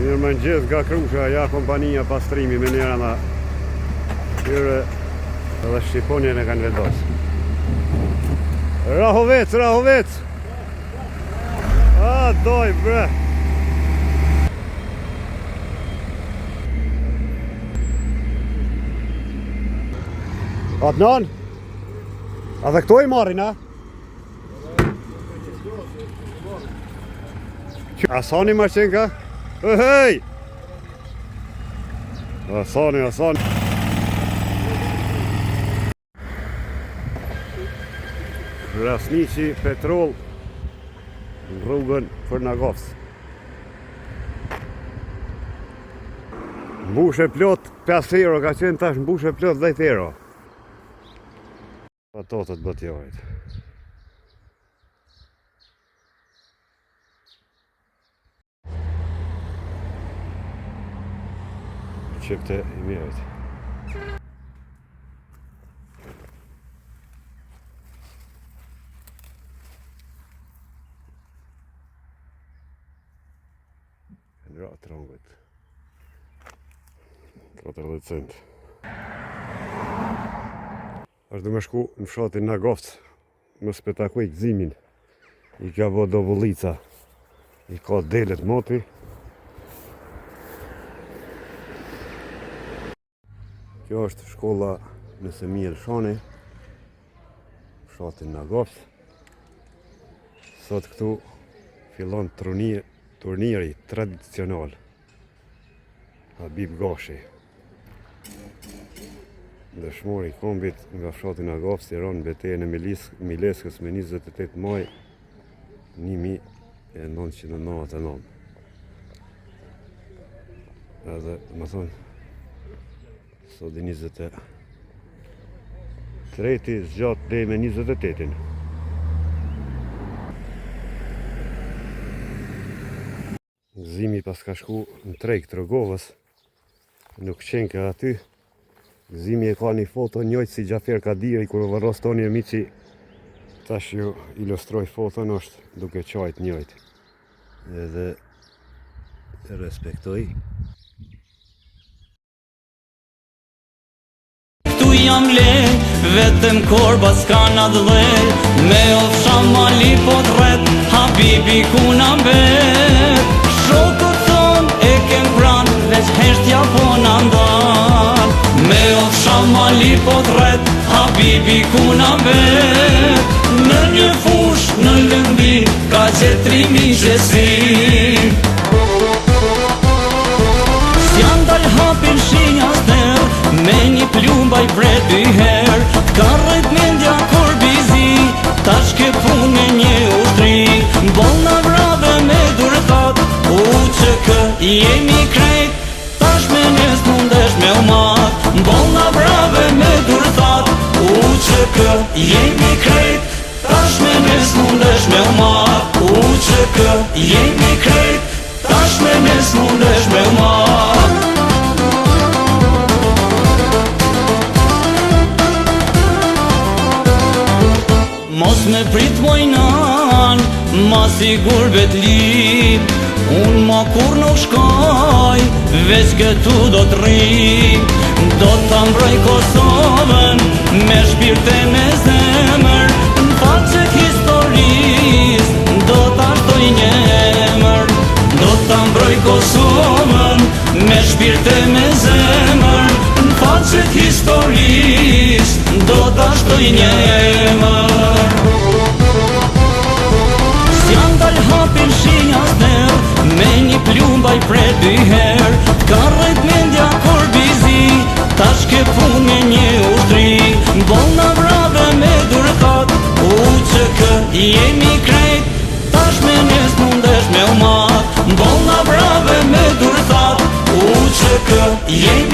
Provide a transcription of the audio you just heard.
Mirëmëngjes nga Krusha, ja kompania pastrimi me njëra nga tyre edhe Shqiponjen e kanë vendosur. Rahovec! A, doj, bre! Adnan? A dhe këto i marrin, a? Asani ma qenë ka? Hej! Asani. Krasniqi petrol në rrugën për Nagovc. Mbushe plot 5 euro, ka qenë tash mbushe plot 10 euro. Ato të bëtjojt. Qepte i mirët. Në ratë rongët. 40 cent. Ashtë du me shku në fshatin Nagovc, më spetakuj gëzimin. I ka bo do vullica. I ka delet moti. Kjo është shkolla në Semir Shani, fshatin Nagovc. Sot këtu fillon turniri tradicional. Habib Gashi. Dëshmori kombit nga fshati Nagovc i ron betejën e Mileskës me 28 maj 1999. Edhe, më thonë, sot i 23 zgjat deri me 28-in. Gëzimi pas ka shku në treg të Rrogovës, nuk qenë ka aty. Gëzimi e ka një foto njëjtë si Gjafer Kadiri, kur varros Toni Emiqi, tash ju ilustroj foton, është duke qajt njëjtë. Edhe respektoj. Jam len, vetëm korba s'ka na dhler, me ofsha mali po t'ret, Habibi ku na mbet. Shokët ton e kem pran, veç heshtja po na ndan, me ofsha mali po t'ret, Habibi ku na mbet. Në një fush, në lëmbi, ka qetrimi qesin. S'jan dal hapin shinjas der, me një plumbaj vret dy her, ka rrejt mendja korbizi, tash ke pun me një ushtri. Bolna vrave me durtat, që kë jemi krejt, tash me nes mundesh me umat. Bolna vrave me durtat, që kë jemi krejt, tash me nes mundesh me umat. Që kë jemi krejt, tash me nes mundesh me umat. Mos me prit mojnan, ma sigur vet lip. Unë ma kur nuk shkoj, veç këtu do t'rrim. Do t'a mbroj Kosovën, me shpirte me zemër. Në faqet historis, do t'a shtoj një emër. Do t'a mbroj Kosovën, me shpirte me zemër. Në faqet historis, do t'a shtoj një emër. S'jan dal hapin shinjas der, me një plumbaj pret dy her, ka rrejt mendja korbizi, tash ke pun me një ushtri. Bolna vrave me durtat, që kë jemi krejt, tash me nes mundesh me umat. Bolna vrave me durtat, që kë jemi